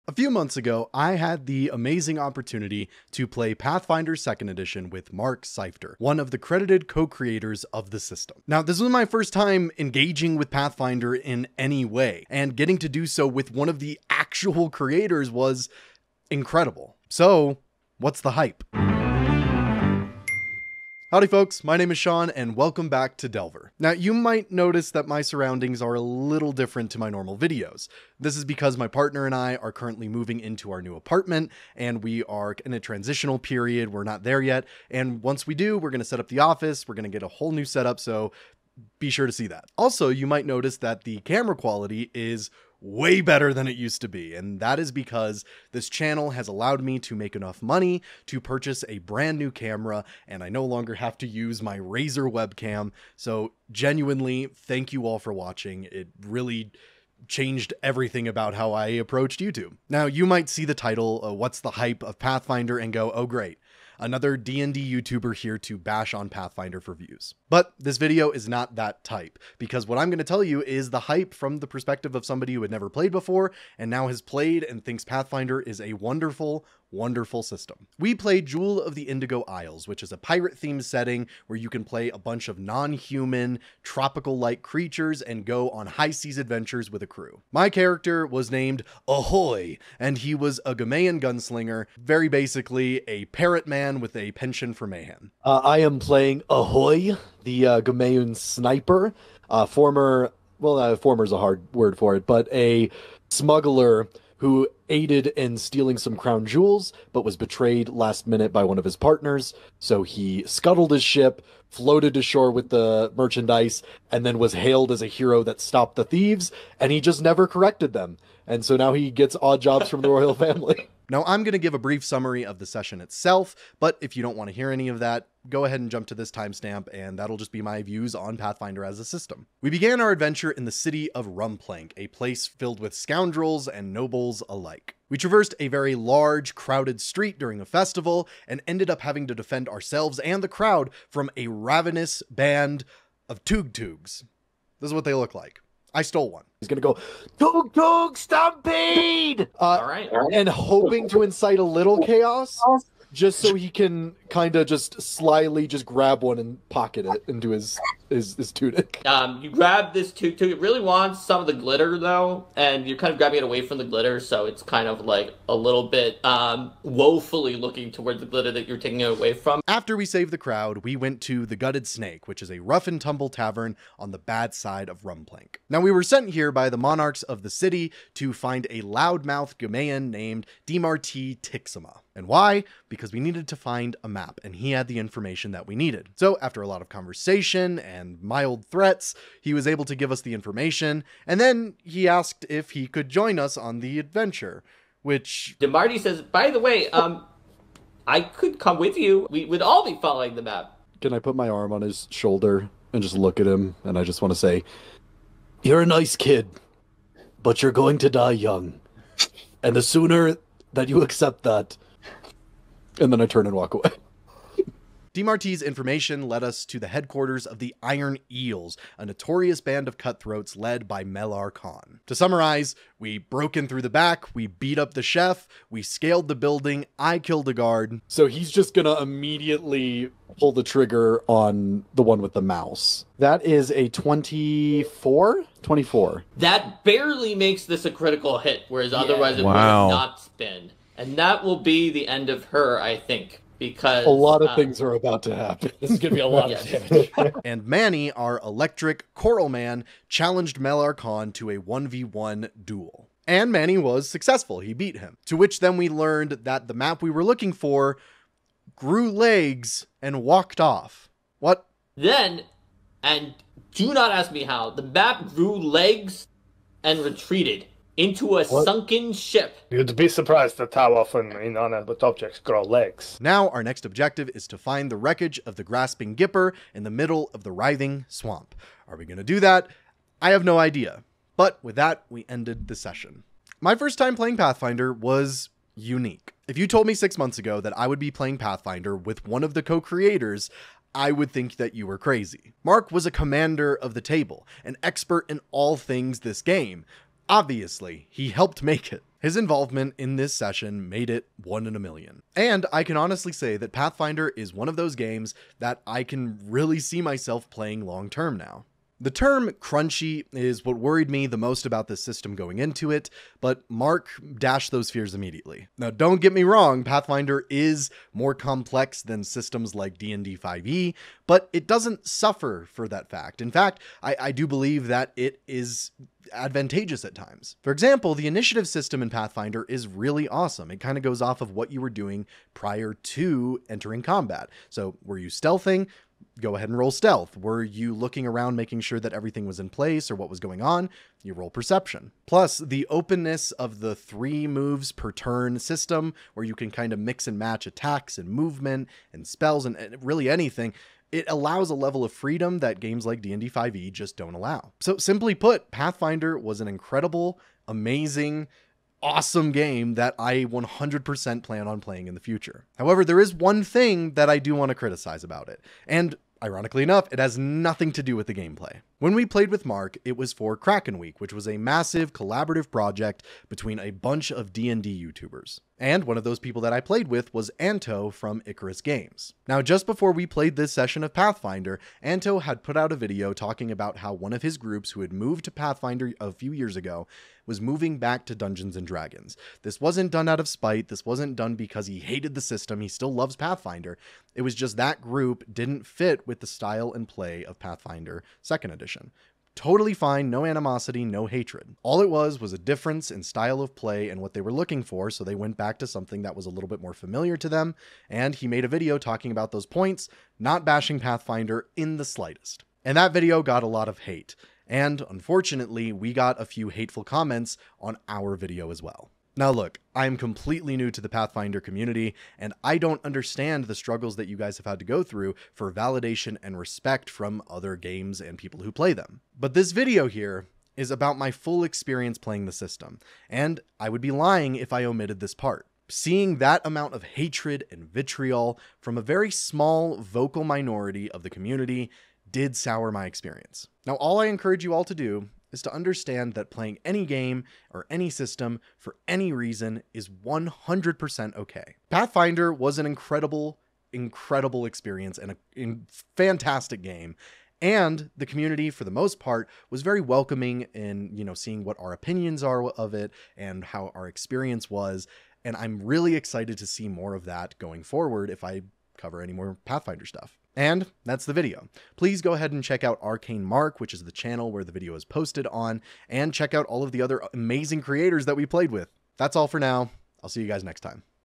A few months ago, I had the amazing opportunity to play Pathfinder 2nd Edition with Mark Seifter, one of the credited co-creators of the system. Now, this was my first time engaging with Pathfinder in any way, and getting to do so with one of the actual creators was incredible. So, what's the hype? Howdy folks, my name is Sean and welcome back to Delver. Now you might notice that my surroundings are a little different to my normal videos. This is because my partner and I are currently moving into our new apartment and we are in a transitional period. We're not there yet. And once we do, we're going to set up the office. We're going to get a whole new setup. So be sure to see that. Also, you might notice that the camera quality is way better than it used to be, and that is because this channel has allowed me to make enough money to purchase a brand new camera, and I no longer have to use my Razer webcam. So genuinely, thank you all for watching. It really changed everything about how I approached YouTube. Now, you might see the title, What's the Hype of Pathfinder, and go, oh great, another D&D YouTuber here to bash on Pathfinder for views. But this video is not that type, because what I'm going to tell you is the hype from the perspective of somebody who had never played before and now has played and thinks Pathfinder is a wonderful, wonderful system. We played Jewel of the Indigo Isles, which is a pirate-themed setting where you can play a bunch of non-human, tropical-like creatures and go on high-seas adventures with a crew. My character was named Ahoy, and he was a Ghanaian gunslinger, very basically a parrot man with a penchant for mayhem. I am playing Ahoy, the Ghanaian sniper, former is a hard word for it, but a smuggler who aided in stealing some crown jewels, but was betrayed last minute by one of his partners. So he scuttled his ship, floated to shore with the merchandise, and then was hailed as a hero that stopped the thieves, and he just never corrected them. And so now he gets odd jobs from the royal family. Now, I'm going to give a brief summary of the session itself, but if you don't want to hear any of that, go ahead and jump to this timestamp, and that'll just be my views on Pathfinder as a system. We began our adventure in the city of 𝐅𝐿𝐿𝐿𝐿𝐿, a place filled with scoundrels and nobles alike. We traversed a very large, crowded street during a festival, and ended up having to defend ourselves and the crowd from a ravenous band of Tug-Tugs. This is what they look like. I stole one. He's gonna go, Tug Tug Stampede! All right. And hoping to incite a little chaos, just so he can kind of just slyly just grab one and pocket it into his tunic. You grab this tug. It really wants some of the glitter, though, and you're kind of grabbing it away from the glitter, so it's kind of like a little bit woefully looking towards the glitter that you're taking it away from. After we saved the crowd, we went to the Gutted Snake, which is a rough and tumble tavern on the bad side of 𝐅𝐿𝐿𝐿𝐿. Now, we were sent here by the monarchs of the city to find a loudmouth Ghanaian named 𝐷𝐅𝐻𝐿𝐷. And why? Because we needed to find a map, and he had the information that we needed. So after a lot of conversation and mild threats, he was able to give us the information, and then he asked if he could join us on the adventure, which... 𝐷𝐅𝐻𝐿𝐷 says, by the way, I could come with you. We would all be following the map. Can I put my arm on his shoulder and just look at him, and I just want to say, you're a nice kid, but you're going to die young. And the sooner that you accept that... And then I turn and walk away. 𝐷𝐅𝐻𝐿𝐷's information led us to the headquarters of the Iron Eels, a notorious band of cutthroats led by Mellar Khan. To summarize, we broke in through the back, we beat up the chef, we scaled the building, I killed a guard. So he's just gonna immediately pull the trigger on the one with the mouse. That is a 24? 24. That barely makes this a critical hit, whereas otherwise it would have not been. And that will be the end of her, I think, because... A lot of things are about to happen. This is going to be a lot of damage. And Manny, our electric coral man, challenged Mellar Khan to a 1v1 duel. And Manny was successful. He beat him. To which then we learned that the map we were looking for grew legs and walked off. What? Then, and do not ask me how, the map grew legs and retreated into a sunken ship. You'd be surprised at how often inanimate objects grow legs. Now our next objective is to find the wreckage of the grasping Gipper in the middle of the writhing swamp. Are we going to do that? I have no idea. But with that, we ended the session. My first time playing Pathfinder was unique. If you told me 6 months ago that I would be playing Pathfinder with one of the co-creators, I would think that you were crazy. Mark was a commander of the table, an expert in all things this game. Obviously, he helped make it. His involvement in this session made it 1 in a million. And I can honestly say that Pathfinder is one of those games that I can really see myself playing long term now. The term crunchy is what worried me the most about this system going into it, but Mark dashed those fears immediately. Now, don't get me wrong, Pathfinder is more complex than systems like D&D 5e, but it doesn't suffer for that fact. In fact, I do believe that it is advantageous at times. For example, the initiative system in Pathfinder is really awesome. It kind of goes off of what you were doing prior to entering combat. So were you stealthing? Go ahead and roll stealth. Were you looking around making sure that everything was in place or what was going on? You roll perception. Plus, the openness of the 3 moves per turn system, where you can kind of mix and match attacks and movement and spells and really anything, it allows a level of freedom that games like D&D 5e just don't allow. So simply put, Pathfinder was an incredible, amazing, awesome game that I 100% plan on playing in the future. However, there is one thing that I do want to criticize about it, and ironically enough, it has nothing to do with the gameplay. When we played with Mark, it was for Kraken Week, which was a massive collaborative project between a bunch of D&D YouTubers. And one of those people that I played with was Anto from Icarus Games. Now, just before we played this session of Pathfinder, Anto had put out a video talking about how one of his groups who had moved to Pathfinder a few years ago was moving back to Dungeons and Dragons. This wasn't done out of spite. This wasn't done because he hated the system. He still loves Pathfinder. It was just that group didn't fit with the style and play of Pathfinder 2nd edition. Totally fine, no animosity, no hatred. All it was a difference in style of play and what they were looking for, so they went back to something that was a little bit more familiar to them, and he made a video talking about those points, not bashing Pathfinder in the slightest. And that video got a lot of hate, and unfortunately, we got a few hateful comments on our video as well. Now look, I'm completely new to the Pathfinder community, and I don't understand the struggles that you guys have had to go through for validation and respect from other games and people who play them. But this video here is about my full experience playing the system, and I would be lying if I omitted this part. Seeing that amount of hatred and vitriol from a very small vocal minority of the community did sour my experience. Now, all I encourage you all to do is to understand that playing any game or any system for any reason is 100% okay. Pathfinder was an incredible experience and a fantastic game. And the community, for the most part, was very welcoming in, seeing what our opinions are of it and how our experience was. And I'm really excited to see more of that going forward if I cover any more Pathfinder stuff. And that's the video. Please go ahead and check out Arcane Mark, which is the channel where the video is posted on, and check out all of the other amazing creators that we played with. That's all for now. I'll see you guys next time.